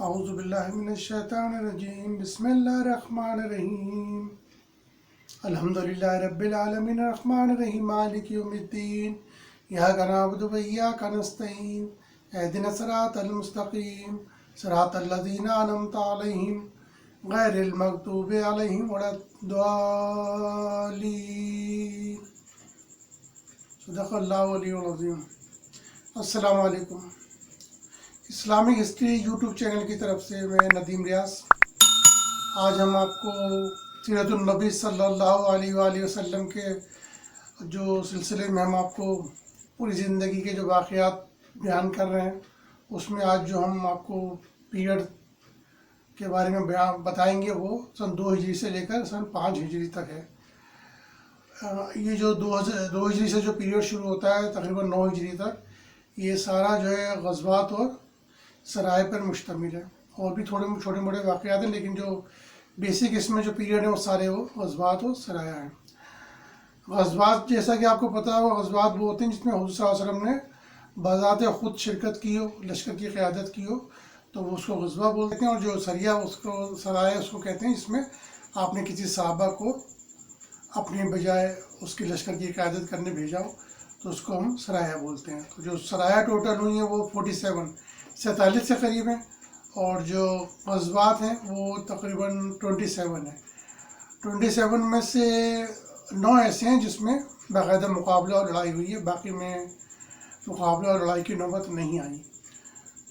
اعوذ باللہ من الشیطان الرجیم بسم اللہ الرحمن الرحیم الحمدللہ رب العالمین الرحمن الرحیم مالک یوم الدین ایاک نعبد و ایاک نستعین اہدنا الصراط المستقیم صراط الذین انعمت علیہم غیر المغضوب علیہم ولا الضالین۔ صدق اللہ علیہ العظیم۔ السلام علیکم۔ اسلامک ہسٹری یوٹیوب چینل کی طرف سے میں ندیم ریاض۔ آج ہم آپ کو سیرت النبی صلی اللہ علیہ وآلہ وسلم کے جو سلسلے میں ہم آپ کو پوری زندگی کے جو واقعات بیان کر رہے ہیں، اس میں آج جو ہم آپ کو پیریڈ کے بارے میں بتائیں گے وہ سن 2 ہجری سے لے کر سن 5 ہجری تک ہے۔ یہ جو 2 ہجری سے جو پیریڈ شروع ہوتا ہے تقریباً 9 ہجری تک، یہ سارا جو ہے غزوات اور سرائے پر مشتمل ہے، اور بھی تھوڑے چھوٹے موٹے واقعات ہیں، لیکن جو بیسک اس میں جو پیریڈ ہیں وہ سارے وہ غزوات اور سرایہ ہیں۔ غزوات جیسا کہ آپ کو پتہ ہو، غزوات وہ ہوتے ہیں جس میں حضور صلی اللہ علیہ وسلم نے بذات خود شرکت کی ہو، لشکر کی قیادت کی ہو، تو وہ اس کو غزوہ بولتے ہیں، اور جو سریہ اس کو سرایہ اس کو کہتے ہیں، جس میں آپ نے کسی صحابہ کو اپنے بجائے اس کی لشکر کی قیادت کرنے بھیجا ہو تو اس کو ہم سرایہ بولتے ہیں۔ تو جو سرایہ ٹوٹل ہوئی ہیں وہ 47 سے قریب ہیں، اور جو غزوات ہیں وہ تقریباً 27 ہیں۔ 27 میں سے 9 ایسے ہیں جس میں باقاعدہ مقابلہ اور لڑائی ہوئی ہے، باقی میں مقابلہ اور لڑائی کی نوبت نہیں آئی۔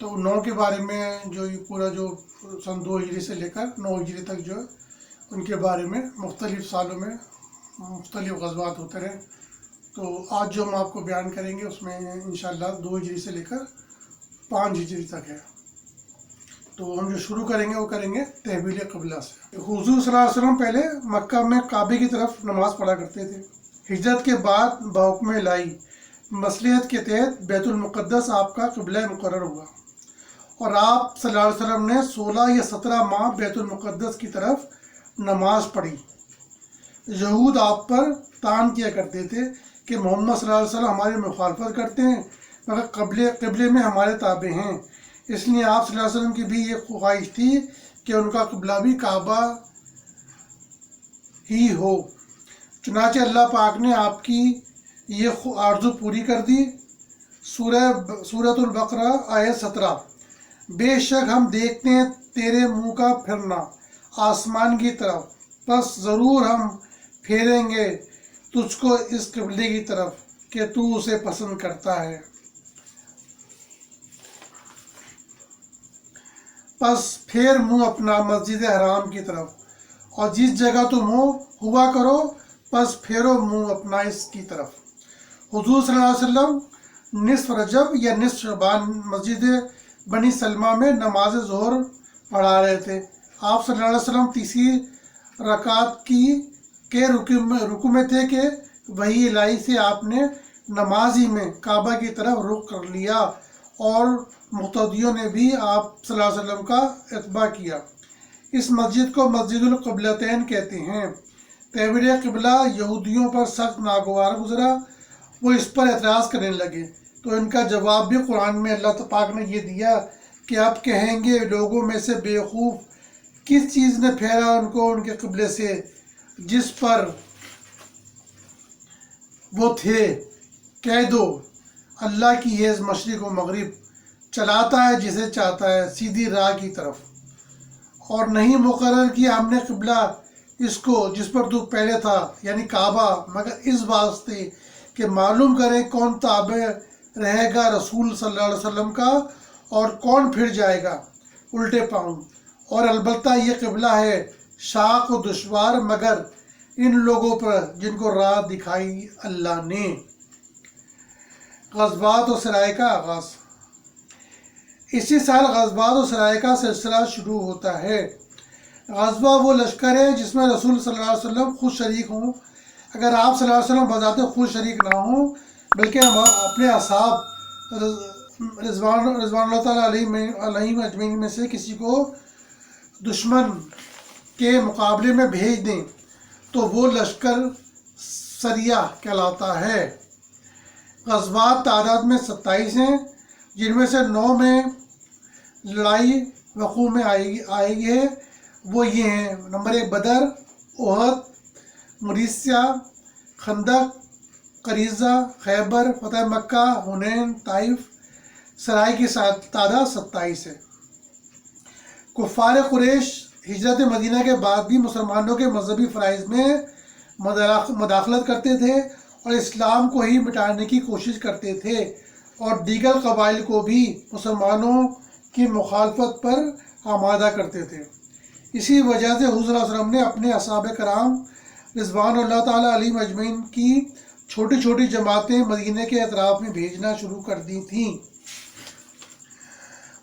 تو 9 کے بارے میں جو یہ پورا جو سن 2 ہجری سے لے کر 9 ہجری تک جو ان کے بارے میں مختلف سالوں میں مختلف غزوات ہوتے رہے۔ تو آج جو ہم آپ کو بیان کریں گے اس میں انشاءاللہ 2 ہجری سے لے کر 5 ہجری تک ہے۔ تو ہم جو شروع کریں گے وہ کریں گے تحویل قبلہ سے۔ حضور صلی اللہ علیہ وسلم پہلے مکہ میں کعبے کی طرف نماز پڑھا کرتے تھے۔ ہجرت کے بعد بحکم الہی مصلحت کے تحت بیت المقدس آپ کا قبلہ مقرر ہوا، اور آپ صلی اللہ علیہ وسلم نے 16 یا 17 ماہ بیت المقدس کی طرف نماز پڑھی۔ یہود آپ پر طعن کیا کرتے تھے کہ محمد صلی اللہ علیہ وسلم ہماری مخالفت کرتے ہیں، مگر قبلے میں ہمارے تابع ہیں، اس لیے آپ صلی اللہ علیہ وسلم کی بھی یہ خواہش تھی کہ ان کا قبلہ بھی کعبہ ہی ہو۔ چنانچہ اللہ پاک نے آپ کی یہ آرزو پوری کر دی۔ سورۃ البقرہ آیت 17۔ بے شک ہم دیکھتے ہیں تیرے منہ کا پھرنا آسمان کی طرف، پس ضرور ہم پھیریں گے تجھ کو اس قبلے کی طرف کہ تو اسے پسند کرتا ہے۔ پس پھیر منہ اپنا مسجد حرام کی طرف، اور جس جگہ تم ہوا کرو پس پھیرو منہ اپنا اس کی طرف۔ حضور صلی اللہ علیہ وسلم نصف رجب یا نصف شعبان مسجد بنی سلمہ میں نماز ظہر پڑھا رہے تھے۔ آپ صلی اللہ علیہ وسلم تیسری رکعت کے رکوع میں تھے کہ وحی الہی سے آپ نے نماز ہی میں کعبہ کی طرف رخ کر لیا، اور مقتدیوں نے بھی آپ صلی اللہ علیہ وسلم کا اتباع کیا۔ اس مسجد کو مسجد القبلتین کہتے ہیں۔ تحویل قبلہ یہودیوں پر سخت ناگوار گزرا، وہ اس پر اعتراض کرنے لگے، تو ان کا جواب بھی قرآن میں اللہ پاک نے یہ دیا کہ آپ کہیں گے لوگوں میں سے بیوقوف کس چیز نے پھیرا ان کو ان کے قبلے سے جس پر وہ تھے؟ کہہ دو اللہ کی حیض مشرق و مغرب چلاتا ہے جسے چاہتا ہے سیدھی راہ کی طرف، اور نہیں مقرر کیا ہم نے قبلہ اس کو جس پر تو پہلے تھا، یعنی کعبہ، مگر اس واسطے کہ معلوم کریں کون تابع رہے گا رسول صلی اللہ علیہ وسلم کا اور کون پھر جائے گا الٹے پاؤں۔ اور البتہ یہ قبلہ ہے شاق و دشوار مگر ان لوگوں پر جن کو راہ دکھائی اللہ نے۔ غزوات و سرائے کا آغاز۔ اسی سال غزوات و سرائے کا سلسلہ شروع ہوتا ہے۔ غزوہ وہ لشکر ہے جس میں رسول صلی اللہ علیہ وسلم خود شریک ہوں۔ اگر آپ صلی اللہ علیہ وسلم بذات خود شریک نہ ہوں، بلکہ اپنے اصحاب رضوان اللہ تعالیٰ علیہم اجمعین میں سے کسی کو دشمن کے مقابلے میں بھیج دیں تو وہ لشکر سریہ کہلاتا ہے۔ غزوات تعداد میں 27 ہیں، جن میں سے 9 میں لڑائی وقوع میں آئی ہے وہ یہ ہیں: نمبر 1 بدر، احد، مریسیہ، خندق، قریظہ، خیبر، فتح مکہ، حنین، طائف۔ سرائی کی تعداد 27 ہے۔ کفار قریش ہجرت مدینہ کے بعد بھی مسلمانوں کے مذہبی فرائض میں مداخلت کرتے تھے اور اسلام کو ہی مٹانے کی کوشش کرتے تھے، اور دیگر قبائل کو بھی مسلمانوں کی مخالفت پر آمادہ کرتے تھے۔ اسی وجہ سے حضور صلی اللہ علیہ وسلم نے اپنے اصحاب کرام رضوان اللہ تعالیٰ علیہم اجمعین کی چھوٹی چھوٹی جماعتیں مدینہ کے اطراف میں بھیجنا شروع کر دی تھیں،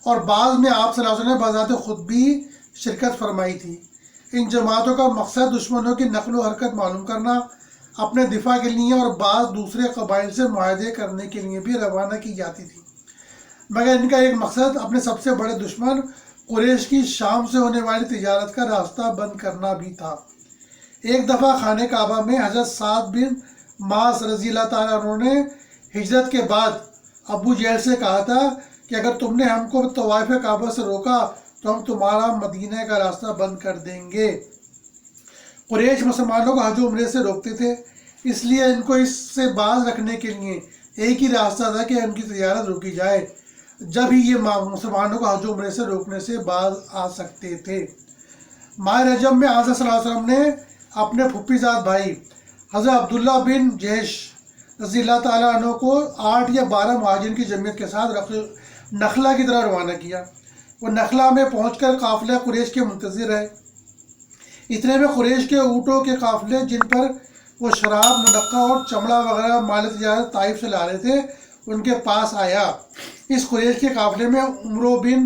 اور بعض میں آپ صلی اللہ علیہ وسلم نے بذات خود بھی شرکت فرمائی تھی۔ ان جماعتوں کا مقصد دشمنوں کی نقل و حرکت معلوم کرنا، اپنے دفاع کے لیے اور بعض دوسرے قبائل سے معاہدے کرنے کے لیے بھی روانہ کی جاتی تھی، مگر ان کا ایک مقصد اپنے سب سے بڑے دشمن قریش کی شام سے ہونے والی تجارت کا راستہ بند کرنا بھی تھا۔ ایک دفعہ خانہ کعبہ میں حضرت سعد بن معاذ رضی اللہ تعالیٰ عنہ نے ہجرت کے بعد ابو جہل سے کہا تھا کہ اگر تم نے ہم کو طواف کعبہ سے روکا تو ہم تمہارا مدینہ کا راستہ بند کر دیں گے۔ قریش مسلمانوں کو حج و عمرے سے روکتے تھے، اس لیے ان کو اس سے باز رکھنے کے لیے ایک ہی راستہ تھا کہ ان کی تجارت روکی جائے، جب ہی یہ مسلمانوں کو حج و عمرے سے روکنے سے باز آ سکتے تھے۔ ماہ رجب میں حضرت صلی اللہ علیہ وسلم نے اپنے پھوپھی زاد بھائی حضرت عبداللہ بن جحش رضی اللہ تعالیٰ عنہ کو 8 یا 12 مہاجرین کی جمعیت کے ساتھ نخلا کی طرح روانہ کیا۔ وہ نخلا میں پہنچ کر قافلہ قریش کے منتظر رہے۔ اتنے میں قریش کے اونٹوں کے قافلے جن پر وہ شراب، منقع اور چمڑا وغیرہ مال تجارت طائف سے لا رہے تھے ان کے پاس آیا۔ اس قریش کے قافلے میں عمرو بن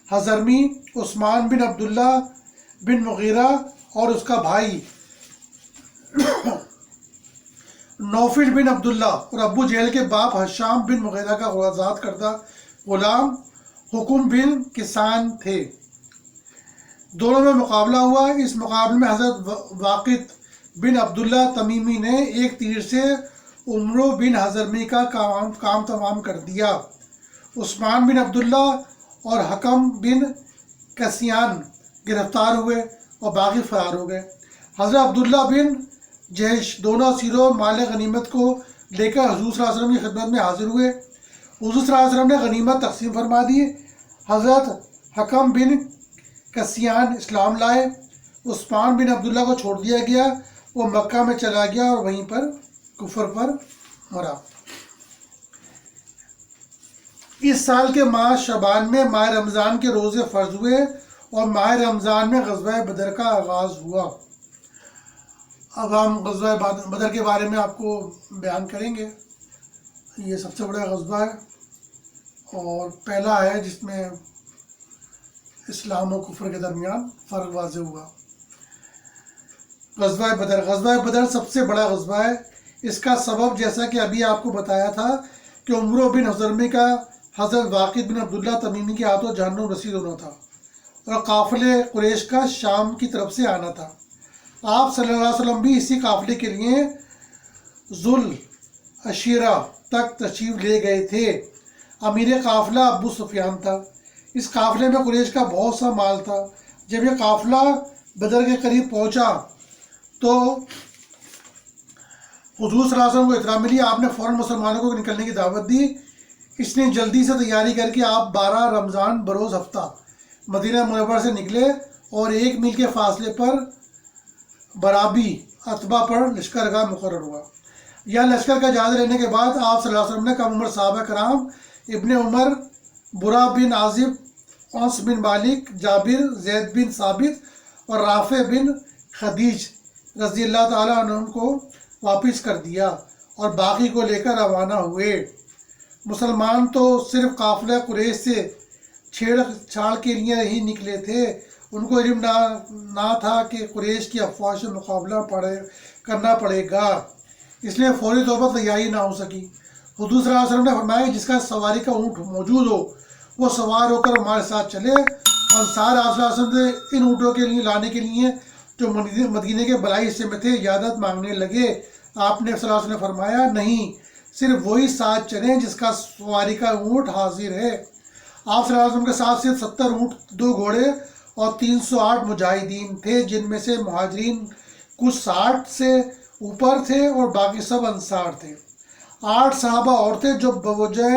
حضرمی، عثمان بن عبداللہ بن مغیرہ اور اس کا بھائی نوفل بن عبداللہ اور ابو جہل کے باپ ہشام بن مغیرہ کا آزاد کردہ غلام حکم بن کسان تھے۔ دونوں میں مقابلہ ہوا۔ اس مقابلے میں حضرت واقد بن عبداللہ تمیمی نے ایک تیر سے عمرو بن حضرمی کا کام تمام کر دیا۔ عثمان بن عبداللہ اور حکم بن کسیان گرفتار ہوئے اور باقی فرار ہو گئے۔ حضرت عبداللہ بن جحش دونوں اسیروں مال غنیمت کو لے کر حضور صلی اللہ علیہ وسلم کی خدمت میں حاضر ہوئے۔ حضور صلی اللہ علیہ وسلم نے غنیمت تقسیم فرما دی۔ حضرت حکم بن کسیان اسلام لائے، عثمان بن عبداللہ کو چھوڑ دیا گیا، وہ مکہ میں چلا گیا اور وہیں پر کفر پر مرا۔ اس سال کے ماہ شعبان میں ماہ رمضان کے روزے فرض ہوئے اور ماہ رمضان میں غزوہ بدر کا آغاز ہوا۔ اب ہم غزوہ بدر کے بارے میں آپ کو بیان کریں گے۔ یہ سب سے بڑا غزوہ ہے اور پہلا ہے جس میں اسلام و کفر کے درمیان فرق واضح ہوا۔ غزوہ بدر، غزوہ بدر سب سے بڑا غزوہ ہے۔ اس کا سبب جیسا کہ ابھی آپ کو بتایا تھا کہ عمرو بن حضرمی کا حضرت واقد بن عبداللہ تمیمی کے ہاتھوں جہنم رسید ہونا تھا اور قافلے قریش کا شام کی طرف سے آنا تھا۔ آپ صلی اللہ علیہ وسلم بھی اسی قافلے کے لیے ذوالعشیرہ تک تشریف لے گئے تھے۔ امیر قافلہ ابو سفیان تھا۔ اس قافلے میں قریش کا بہت سا مال تھا۔ جب یہ قافلہ بدر کے قریب پہنچا تو حضور صلی اللہ علیہ وسلم کو اطلاع ملی۔ آپ نے فوراً مسلمانوں کو نکلنے کی دعوت دی۔ اس نے جلدی سے تیاری کر کے آپ 12 رمضان بروز ہفتہ مدینہ منورہ سے نکلے اور 1 میل کے فاصلے پر برابی اتبا پر لشکرگاہ مقرر ہوا۔ یہاں لشکر کا جائزہ لینے کے بعد آپ صلی اللہ علیہ وسلم نے کم عمر صحابہ کرام ابن عمر، برا بن عازب، انس بن مالک، جابر، زید بن ثابت اور رافع بن خدیج رضی اللہ تعالیٰ عنہ کو واپس کر دیا اور باقی کو لے کر روانہ ہوئے۔ مسلمان تو صرف قافلہ قریش سے چھیڑ چھاڑ کے لیے ہی نکلے تھے۔ ان کو علم نہ تھا کہ قریش کی افواج سے مقابلہ کرنا پڑے گا، اس لیے فوری طور پر تیاری نہ ہو سکی۔ حضور صلی اللہ علیہ وسلم نے فرمایا کہ جس کا سواری کا اونٹ موجود ہو وہ سوار ہو کر ہمارے ساتھ چلے۔ انصار آپ صلی اللہ علیہ وسلم سے ان اونٹوں کے لیے لانے کے لیے جو مدینے کے بلائی حصے میں تھے اجازت مانگنے لگے۔ آپ نے صلی اللہ علیہ وسلم نے فرمایا نہیں، صرف وہی ساتھ چلیں جس کا سواری کا اونٹ حاضر ہے۔ آپ صلی اللہ علیہ وسلم کے ساتھ سے 70 اونٹ، 2 گھوڑے اور 308 مجاہدین تھے، جن میں سے مہاجرین کچھ 60 سے اوپر تھے اور باقی سب انصار تھے۔ 8 صحابہ اور تھے جو بوجہ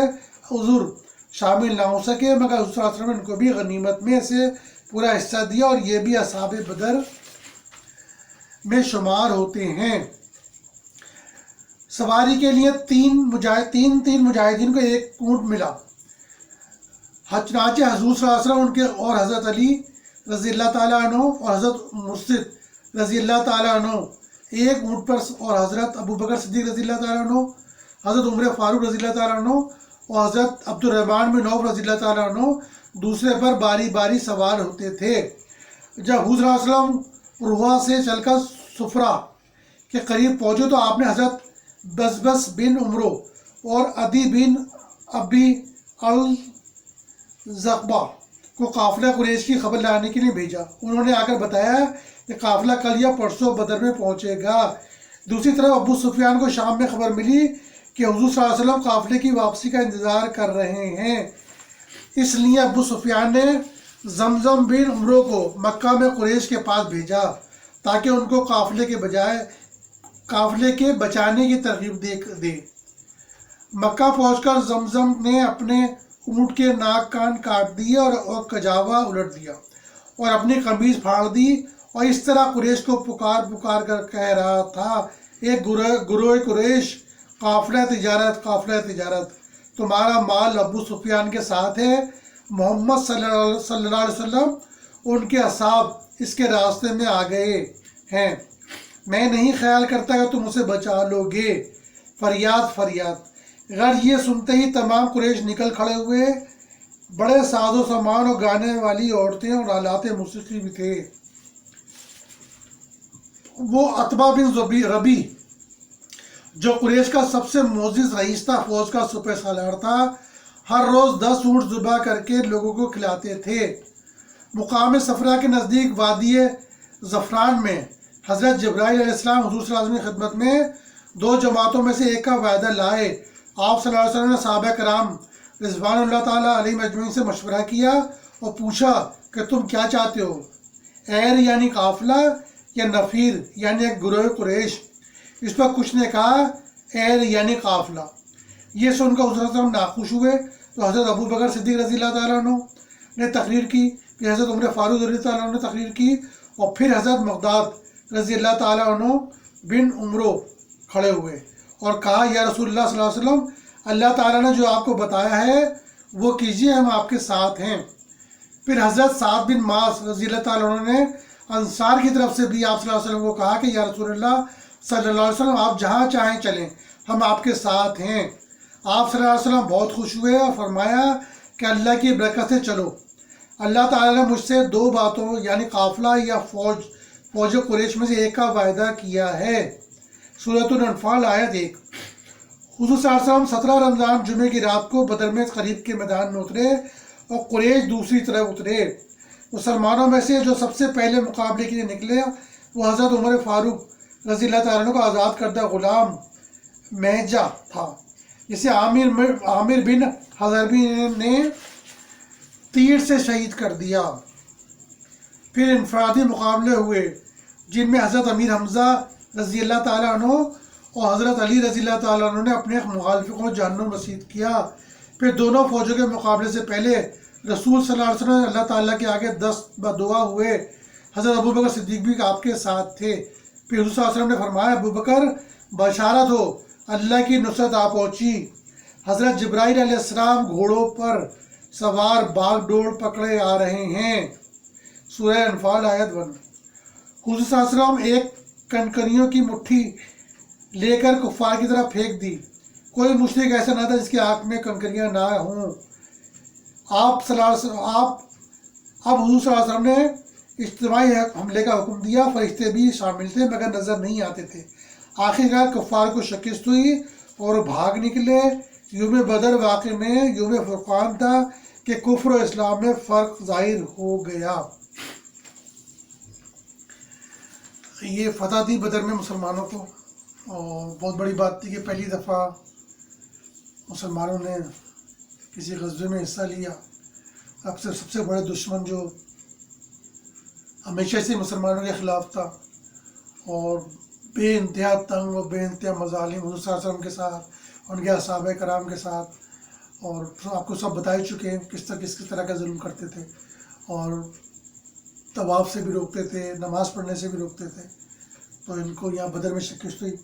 عذر شامل نہ ہو سکے، مگر حضور صلی اللہ علیہ وسلم نے ان کو بھی غنیمت میں سے پورا حصہ دیا، اور یہ بھی اصحاب بدر میں شمار ہوتے ہیں۔ سواری کے لیے تین مجاہدین کو 1 اونٹ ملا۔ چنانچہ حضور صلی اللہ علیہ وسلم ان کے اور حضرت علی رضی اللہ تعالیٰ عنہ اور حضرت مرشد رضی اللہ تعالیٰ عنہ 1 اونٹ پر، اور حضرت ابو بکر صدیق رضی اللہ تعالیٰ عنہ، حضرت عمر فاروق رضی اللہ تعالیٰ عنہ اور حضرت عبد الرحمن بن عوف رضی اللہ تعالیٰ عنہ دوسرے پر باری باری سوار ہوتے تھے۔ جب حضور صلی اللہ علیہ وسلم روحا سے چل کر صفرا کے قریب پہنچے تو آپ نے حضرت بزبز بن عمرو اور عدی بن ابی الزغبہ کو قافلہ قریش کی خبر لانے کے لیے بھیجا۔ انہوں نے آ کر بتایا کہ قافلہ کل یا پرسوں بدر میں پہنچے گا۔ دوسری طرف ابو سفیان کو شام میں خبر ملی کہ حضور صلی اللہ علیہ وسلم قافلے کی واپسی کا انتظار کر رہے ہیں، اس لیے ابو سفیان نے زمزم بن عمرو کو مکہ میں قریش کے پاس بھیجا تاکہ ان کو قافلے کے بچانے کی ترغیب دے۔ مکہ پہنچ کر زمزم نے اپنے اونٹ کے ناک کان کاٹ دیے اور کجاوا الٹ دیا اور اپنی قمیض پھاڑ دی، اور اس طرح قریش کو پکار کر کہہ رہا تھا، ایک گروہ قریش، قافلہ تجارت، تمہارا مال ابو سفیان کے ساتھ ہے، محمد صلی اللہ علیہ وسلم ان کے اصحاب اس کے راستے میں آ گئے ہیں، میں نہیں خیال کرتا کہ تم اسے بچا لو گے۔ فریاد۔ غیر یہ سنتے ہی تمام قریش نکل کھڑے ہوئے، بڑے ساز و سامان اور گانے والی عورتیں اور آلات موسیقی بھی تھے۔ وہ عتبہ بن ربی جو قریش کا سب سے معزز رئیس تھا، فوج کا سپہ سالار تھا، ہر روز 10 اونٹ ذبح کر کے لوگوں کو کھلاتے تھے۔ مقام صفرا کے نزدیک وادی زفران میں حضرت جبرائیل علیہ السلام حضور صلی اللہ علیہ وسلم کی خدمت میں 2 جماعتوں میں سے ایک کا وعدہ لائے۔ آپ صلی اللہ علیہ وسلم نے صحابہ کرام رضوان اللہ تعالیٰ علیہ مجمعین سے مشورہ کیا اور پوچھا کہ تم کیا چاہتے ہو، ایر یعنی قافلہ یا نفیر یعنی ایک گروہ قریش؟ اس پر کچھ نے کہا ایر یعنی قافلہ۔ یہ سن کر حضور صلی اللہ علیہ وسلم ناخوش ہوئے تو حضرت ابو بکر صدیق رضی اللہ تعالیٰ عنہ نے تقریر کی، پھر حضرت عمر فاروق رضی اللہ تعالیٰ عنہ نے تقریر کی، اور پھر حضرت مقداد رضی اللہ تعالیٰ عنہ بن عمرو کھڑے ہوئے اور کہا، یا رسول اللہ صلی اللہ علیہ وسلم، اللہ تعالیٰ نے جو آپ کو بتایا ہے وہ کیجیے، ہم آپ کے ساتھ ہیں۔ پھر حضرت سعد بن معاذ رضی اللہ تعالیٰ عنہ نے انصار کی طرف سے بھی آپ صلی اللہ علیہ وسلم کو کہا کہ یا رسول اللہ صلی اللہ علیہ وسلم، آپ جہاں چاہیں چلیں، ہم آپ کے ساتھ ہیں۔ آپ صلی اللہ علیہ وسلم بہت خوش ہوئے اور فرمایا کہ اللہ کی برکت سے چلو، اللہ تعالیٰ نے مجھ سے 2 باتوں یعنی قافلہ یا فوج قریش میں سے ایک کا وعدہ کیا ہے۔ سورۃ الانفال آیت 1۔ حضور صلی اللہ علیہ وسلم 17 رمضان جمعے کی رات کو بدر میں قریب کے میدان میں اترے اور قریش دوسری طرف اترے۔ مسلمانوں میں سے جو سب سے پہلے مقابلے کے لیے نکلے وہ حضرت عمر فاروق رضی اللہ تعالیٰ عنہ کا آزاد کردہ غلام مہجہ تھا، جسے عامر بن حضربی نے تیر سے شہید کر دیا۔ پھر انفرادی مقابلے ہوئے جن میں حضرت امیر حمزہ رضی اللہ تعالیٰ عنہ اور حضرت علی رضی اللہ تعالیٰ عنہ نے اپنے مخالفوں کو جہنم رسید کیا۔ پھر دونوں فوجوں کے مقابلے سے پہلے رسول صلی اللہ علیہ وسلم اللہ تعالیٰ کے آگے 10 بدعا ہوئے۔ حضرت ابو بکر صدیق بھی آپ کے ساتھ تھے۔ پھر حضور صلی اللہ علیہ وسلم نے فرمایا، ابو بکر بشارت ہو، اللہ کی نصرت آ پہنچی۔ حضرت جبرائیل علیہ السلام گھوڑوں پر سوار باغ ڈور پکڑے آ رہے ہیں۔ سورہ انفال آیت 1۔ حضور صلی اللہ علیہ وسلم ایک کنکریوں کی مٹھی لے کر کفار کی طرف پھینک دی۔ کوئی مشرک ایسا نہ تھا جس کی آنکھ میں کنکریاں نہ ہوں۔ اب حضور صلی اللہ علیہ وسلم نے اجتماعی حملے کا حکم دیا، فرشتے بھی شامل تھے مگر نظر نہیں آتے تھے۔ آخرکار کفار کو شکست ہوئی اور بھاگ نکلے۔ یوم بدر واقع میں یوم فرقان تھا کہ کفر و اسلام میں فرق ظاہر ہو گیا۔ یہ فتح تھی بدر میں مسلمانوں کو، اور بہت بڑی بات تھی کہ پہلی دفعہ مسلمانوں نے کسی غزوے میں حصہ لیا۔ اب سے سب سے بڑے دشمن جو ہمیشہ سے مسلمانوں کے خلاف تھا اور بے انتہا تنگ اور بے انتہا مظالم حضور صلی اللہ علیہ وسلم کے ساتھ، ان کے اصحابہ کرام کے ساتھ، اور آپ کو سب بتا ہی چکے ہیں کس طرح کا ظلم کرتے تھے، اور طواف سے بھی روکتے تھے، نماز پڑھنے سے بھی روکتے تھے. تو ان کو یہاں بدر میں شکست ہوئی.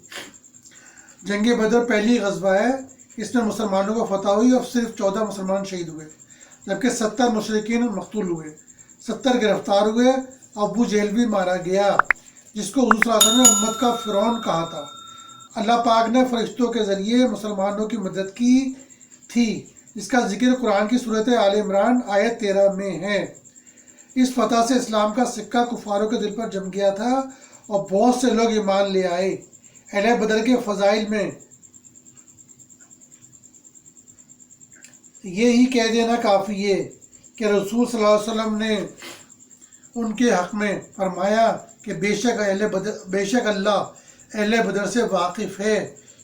جنگ بدر پہلی غزوہ ہے، اس میں مسلمانوں کو فتح ہوئی اور صرف 14 مسلمان شہید ہوئے، جبکہ 70 مشرکین مقتول ہوئے، 70 گرفتار ہوئے. ابو جہل بھی مارا گیا، جس کو حضور صلی اللہ علیہ وسلم نے امت کا فرعون کہا تھا. اللہ پاک نے فرشتوں کے ذریعے مسلمانوں کی مدد کی تھی، جس کا ذکر قرآن کی سورۃ آل عمران آیت 13 میں ہے. اس فتح سے اسلام کا سکہ کفاروں کے دل پر جم گیا تھا اور بہت سے لوگ ایمان لے آئے. اہل بدر کے فضائل میں یہی کہہ دینا کافی ہے کہ رسول صلی اللہ علیہ وسلم نے ان کے حق میں فرمایا کہ بے شک اللہ اہل بدر سے واقف ہے،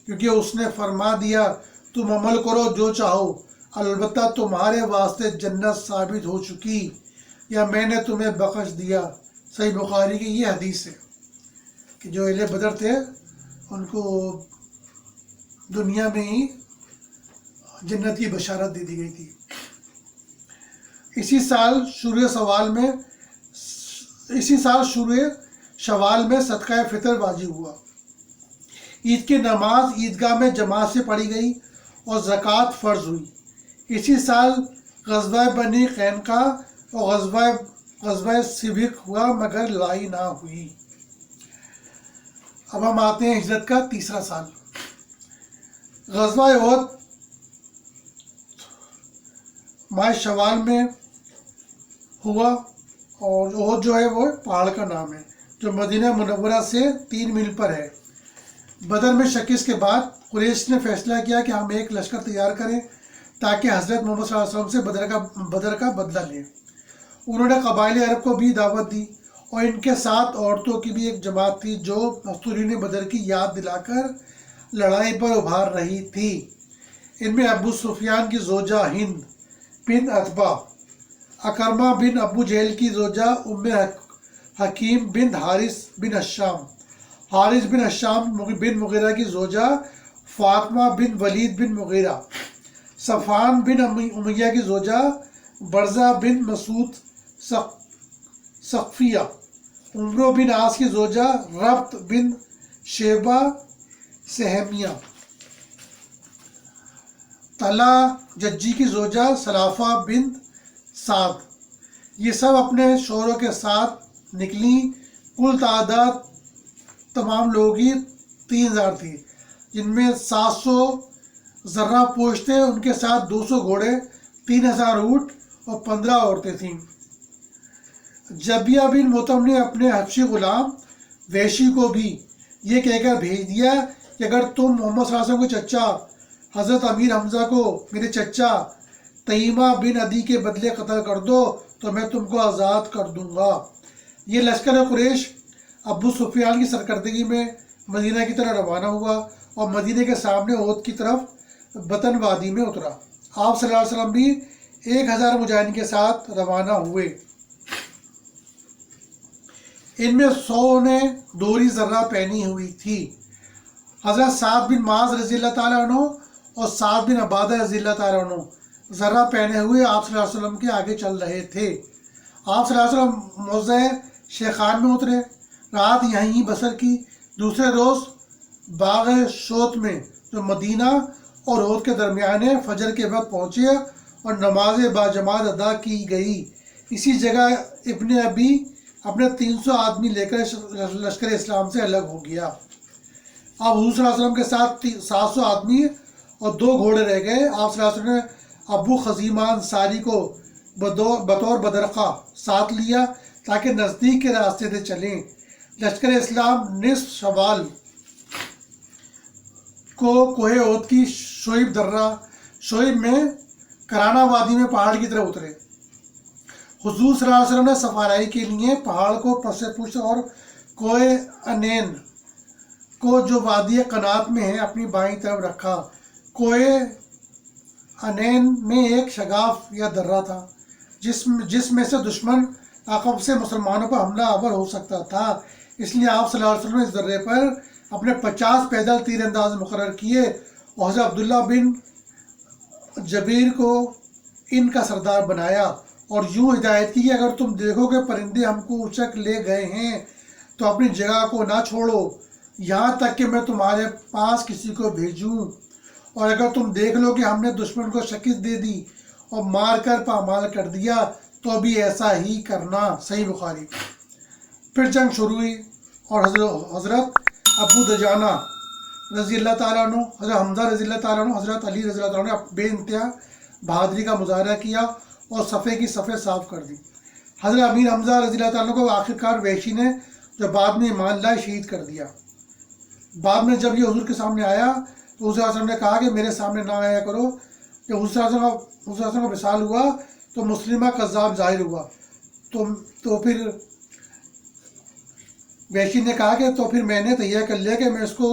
کیونکہ اس نے فرما دیا تم عمل کرو جو چاہو، البتہ تمہارے واسطے جنت ثابت ہو چکی یا میں نے تمہیں بخش دیا. صحیح بخاری کی یہ حدیث ہے کہ جو اہل بدر تھے ان کو دنیا میں ہی جنت کی بشارت دے دی گئی تھی. اسی سال شوال میں صدقہ فطر واجب ہوا. عید کی نماز عیدگاہ میں جماعت سے پڑھی گئی اور زکوٰۃ فرض ہوئی. اسی سال غزوہ بنی قینقاع اور غزوہ سبق ہوا مگر لڑائی نہ ہوئی. اب ہم آتے ہیں ہجرت کا تیسرا سال. غزوہ احد ماہ شوال میں ہوا، اور احد جو ہے وہ پہاڑ کا نام ہے جو مدینہ منورہ سے 3 میل پر ہے. بدر میں شکست کے بعد قریش نے فیصلہ کیا کہ ہم ایک لشکر تیار کریں تاکہ حضرت محمد صلی اللہ علیہ وسلم سے بدر کا بدلہ لیں. انہوں نے قبائل عرب کو بھی دعوت دی اور ان کے ساتھ عورتوں کی بھی ایک جماعت تھی جو مقتولین بدر کی یاد دلا کر لڑائی پر ابھار رہی تھی. ان میں ابو سفیان کی زوجہ ہند بن عتبہ، اکرمہ بن ابو جہل کی زوجہ ام حکیم بن حارث بن ہشام بن مغیرہ کی زوجہ فاطمہ بن ولید بن مغیرہ، صفوان بن امیہ کی زوجہ برزہ بن مسعود ثقفیہ، عمرو بن عاص کی زوجہ ربط بن شیبہ سہمیہ، طلحہ ججی کی زوجہ سلافہ بن سعد. یہ سب اپنے شوہروں کے ساتھ نکلیں. کل تعداد تمام لوگوں کی 3000 تھی، جن میں 700 ذرہ پوش تھے، ان کے ساتھ 200 گھوڑے، 3000 اونٹ اور 15 عورتیں تھیں. جبیہ بن مطعم نے اپنے حبشی غلام ویشی کو بھی یہ کہہ کر بھیج دیا کہ اگر تم محمد صلی اللہ علیہ وسلم کے چچا حضرت امیر حمزہ کو میرے چچا تیمہ بن عدی کے بدلے قتل کر دو تو میں تم کو آزاد کر دوں گا. یہ لشکر قریش ابو سفیان کی سرکردگی میں مدینہ کی طرف روانہ ہوا اور مدینہ کے سامنے احد کی طرف بطن وادی میں اترا. آپ صلی اللہ علیہ وسلم بھی 1000 مجاہدین کے ساتھ روانہ ہوئے. ان میں 100 نے دوہری ذرہ پہنی ہوئی تھی. حضرت سعد بن معاذ رضی اللہ تعالیٰ عنہ اور سعد بن عبادہ رضی اللہ تعالیٰ عنہ ذرہ پہنے ہوئے آپ صلی اللہ علیہ وسلم کے آگے چل رہے تھے. آپ صلی اللہ علیہ وسلم موضع شیخان میں اترے، رات یہیں بسر کی. دوسرے روز باغ شوت میں جو مدینہ اور احد کے درمیان ہے فجر کے وقت پہنچے اور نماز باجماعت ادا کی گئی. اسی جگہ ابن ابی اپنے 300 آدمی لے کر لشکر اسلام سے الگ ہو گیا. اب حضور صلی اللہ علیہ وسلم کے ساتھ 700 آدمی اور 2 گھوڑے رہ گئے. آپ صلی اللہ علیہ وسلم نے ابو خزیمان ساری کو بطور بدرقہ ساتھ لیا تاکہ نزدیک کے راستے سے چلیں. لشکر اسلام نصف شوال کو کوہ احد کی شعیب میں کرانہ وادی میں پہاڑ کی طرف اترے. حضور صلی اللہ علیہ وسلم نے سفارائی کے لیے پہاڑ کو پس پشت اور کوہ انین کو جو وادی قنات میں ہے اپنی بائیں طرف رکھا. کوہ انین میں ایک شگاف یا درہ تھا جس میں سے دشمن عقب سے مسلمانوں پر حملہ آور ہو سکتا تھا، اس لیے آپ صلی اللہ علیہ وسلم نے اس درے پر اپنے 50 پیدل تیر انداز مقرر کیے اور حضرت عبداللہ بن جبیر کو ان کا سردار بنایا اور یوں ہدایت کی کہ اگر تم دیکھو کہ پرندے ہم کو اچک لے گئے ہیں تو اپنی جگہ کو نہ چھوڑو یہاں تک کہ میں تمہارے پاس کسی کو بھیجوں، اور اگر تم دیکھ لو کہ ہم نے دشمن کو شکست دے دی اور مار کر پامال کر دیا تو بھی ایسا ہی کرنا۔ صحیح بخاری۔ پھر جنگ شروع ہوئی اور حضرت ابو دجانہ رضی اللہ تعالیٰ عنہ، حضرت حمزہ رضی اللہ تعالیٰ عنہ، حضرت علی رضی اللہ تعالیٰ عنہ نے بے انتہا بہادری کا مظاہرہ کیا اور صفے کی صفیں صاف کر دی۔ حضرت امیر حمزہ رضی اللہ تعالیٰ عنہ کو آخرکار وحشی نے جو بعد میں ایمان لائے شہید کر دیا۔ بعد میں جب یہ حضور کے سامنے آیا تو حضور صلی اللہ علیہ وسلم نے کہا کہ میرے سامنے نہ آیا کرو۔ جب حضور صلی اللہ علیہ وسلم کا وصال ہوا تو مسلمہ کذاب ظاہر ہوا، تو پھر وحشی نے کہا کہ تو پھر میں نے تیار کر لیا کہ میں اس کو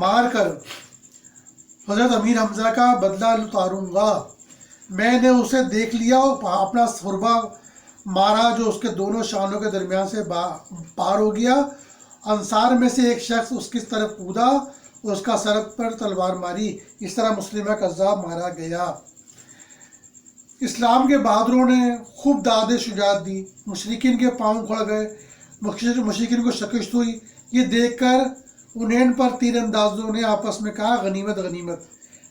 مار کر حضرت امیر حمزہ کا بدلہ اتاروں گا۔ میں نے اسے دیکھ لیا اور اپنا سربا مارا جو اس کے دونوں شانوں کے درمیان سے پار ہو گیا۔ انصار میں سے ایک شخص اس کی طرف کودا اور اس کا سر پر تلوار ماری، اس طرح مسلمہ کذاب مارا گیا۔ اسلام کے بہادروں نے خوب داد شجاعت دی، مشرکین کے پاؤں کھڑ گئے، مشرکین کو شکست ہوئی۔ یہ دیکھ کر انین پر تیر اندازوں نے آپس میں کہا غنیمت غنیمت۔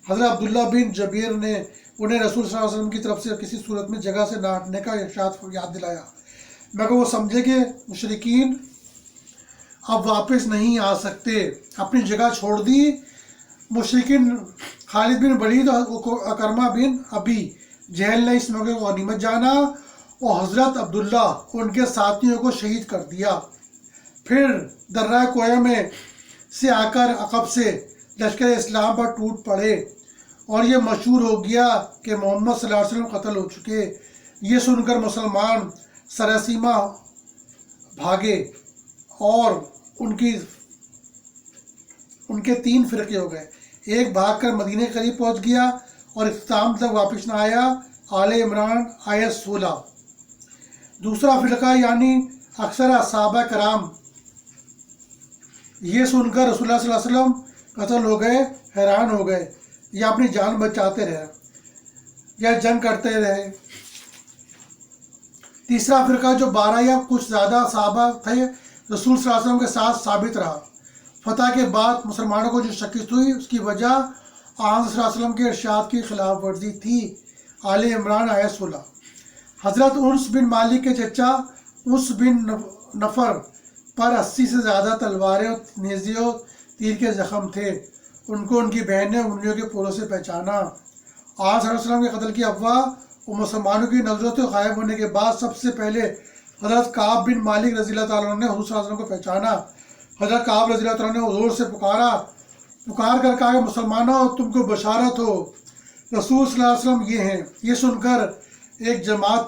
حضرت عبداللہ بن جبیر نے انہیں رسول صلی اللہ علیہ وسلم کی طرف سے کسی صورت میں جگہ سے نہ ہٹنے کا ارشاد یاد دلایا، مگر وہ سمجھے کہ مشرکین اب واپس نہیں آ سکتے، اپنی جگہ چھوڑ دی۔ مشرکین خالد بن ولید اور اکرمہ بن ابی جہل نے اس موقع کو غنیمت جانا اور حضرت عبداللہ ان کے ساتھیوں کو شہید کر دیا۔ پھر درہ کوہ میں سے آ کر عقب سے لشکر اسلام پر ٹوٹ پڑے اور یہ مشہور ہو گیا کہ محمد صلی اللہ علیہ وسلم قتل ہو چکے۔ یہ سن کر مسلمان سراسیمہ بھاگے اور ان کے 3 فرقے ہو گئے۔ ایک بھاگ کر مدینہ کے قریب پہنچ گیا اور اختتام تک واپس نہ آیا، آل عمران آیت 16۔ دوسرا فرقہ یعنی اکثر صحابہ کرام یہ سن کر رسول اللہ صلی اللہ علیہ وسلم قتل ہو گئے، حیران ہو گئے، یا اپنی جان بچاتے رہے یا جنگ کرتے رہے۔ تیسرا فرقہ جو 12 یا کچھ زیادہ صحابہ تھے رسول صلی اللہ علیہ وسلم کے ساتھ ثابت رہا۔ فتح کے بعد مسلمانوں کو جو شکست ہوئی اس کی وجہ آن صلی اللہ علیہ وسلم کے ارشاد کی خلاف ورزی تھی، آل عمران آیت 16۔ حضرت انس بن مالک کے چچا انس بن نفر پر 80 سے زیادہ تلواریں اور نیزے اور تیر کے زخم تھے، ان کو ان کی بہن نے انگلیوں کے پھولوں سے پہچانا۔ آن صلی اللہ علیہ وسلم کے قتل کی افواہ اور مسلمانوں کی نظروں سے غائب ہونے کے بعد سب سے پہلے حضرت کعب بن مالک رضی اللہ تعالیٰ عنہ نے حضور صلی اللہ علیہ وسلم کو پہچانا۔ حضرت کعب رضی اللہ تعالیٰ عنہ نے حضور سے پکار کر کہا کہ مسلمانوں تم کو بشارت ہو، رسول صلی اللہ علیہ وسلم یہ ہیں۔ یہ سن کر ایک جماعت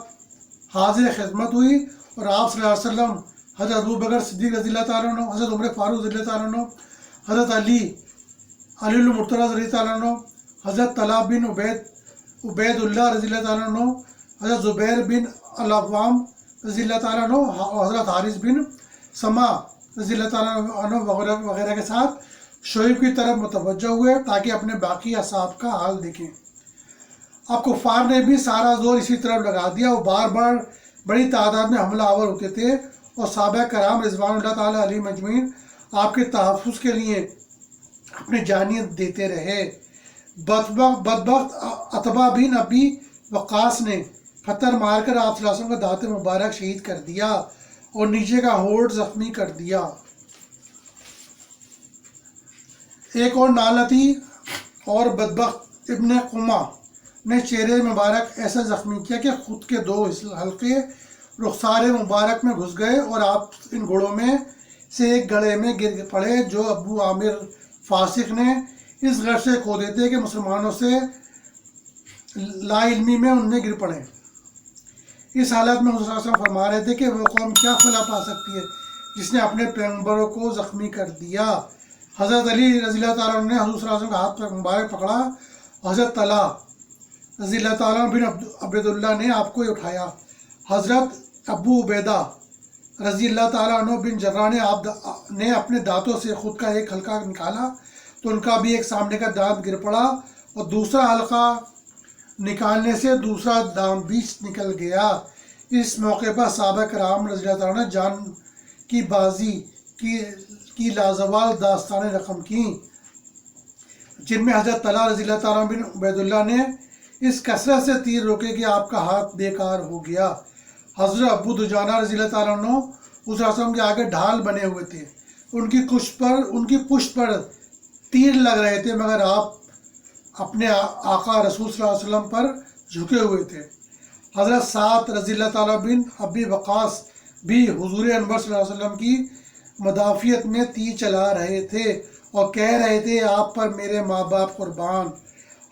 حاضر خدمت ہوئی اور آپ صلی اللہ علیہ وسلم، حضرت ابوبکر صدیق رضی اللہ تعالیٰ عنہ، حضرت عمر فاروق رضی اللہ تعالیٰ عنہ، حضرت علی المرتضی رضی اللہ تعالیٰ عنہ، حضرت طلحہ بن عبید اللہ رضی اللہ تعالیٰ عنہ، حضرت زبیر بن العوام رضی اللہ تعالیٰ عنہ اور حضرت حارث بن سما رضی اللہ تعالیٰ عنہ وغیرہ کے ساتھ شعیب کی طرف متوجہ ہوئے تاکہ اپنے باقی اصحاب کا حال دیکھیں۔ اب کفار نے بھی سارا زور اسی طرف لگا دیا اور بار بار بڑی تعداد میں حملہ آور ہوتے تھے اور صحابہ کرام رضوان اللہ تعالیٰ علیہ مجمعین آپ کے تحفظ کے لیے اپنی جانیت دیتے رہے۔ بدبخت عتبہ بن ابی وقاص نے پتھر مار کر آپ صلی اللہ علیہ وسلم کا دانت مبارک شہید کر دیا اور نیچے کا ہونٹ زخمی کر دیا۔ ایک اور نالتی اور بدبخت ابن قمہ نے چہرے مبارک ایسا زخمی کیا کہ خود کے 2 حلقے رخسار مبارک میں گھس گئے اور آپ ان گھوڑوں میں سے ایک گڑھے میں گر پڑے جو ابو عامر فاسق نے اس غرض سے کھودے تھے کہ مسلمانوں سے لا علمی میں ان میں گر پڑے۔ اس حالت میں حضور صلی اللہ علیہ وسلم فرما رہے تھے کہ وہ قوم کیا فلاح پا سکتی ہے جس نے اپنے پیغمبروں کو زخمی کر دیا۔ حضرت علی رضی اللہ تعالیٰ عنہ نے حضور صلی اللہ علیہ وسلم کا ہاتھ مبارک پکڑا، حضرت طلحہ رضی اللہ تعالیٰ بن عبداللہ نے آپ کو اٹھایا۔ حضرت ابو عبیدہ رضی اللہ تعالیٰ عنہ بن جراح نے اپنے دانتوں سے خود کا ایک حلقہ نکالا تو ان کا بھی ایک سامنے کا دانت گر پڑا اور دوسرا حلقہ نکالنے سے دوسرا دانت بھی نکل گیا۔ اس موقع پر صحابہ کرام رضی اللہ تعالیٰ نے جان کی بازی کی لازوال داستانیں رقم کیں، جن میں حضرت طلحہ رضی اللہ تعالیٰ بن عبید اللہ نے اس کثرت سے تیر روکے کہ آپ کا ہاتھ بیکار ہو گیا۔ حضرت ابو دجانہ رضی اللہ تعالیٰ عنہ اس رسم کے آگے ڈھال بنے ہوئے تھے، ان کی پشت پر تیر لگ رہے تھے، مگر آپ اپنے آقا رسول صلی اللہ علیہ وسلم پر جھکے ہوئے تھے۔ حضرت سعد رضی اللہ تعالیٰ بن ابی وقاص بھی حضور انور صلی اللہ علیہ وسلم کی مدافعت میں تیر چلا رہے تھے اور کہہ رہے تھے آپ پر میرے ماں باپ قربان۔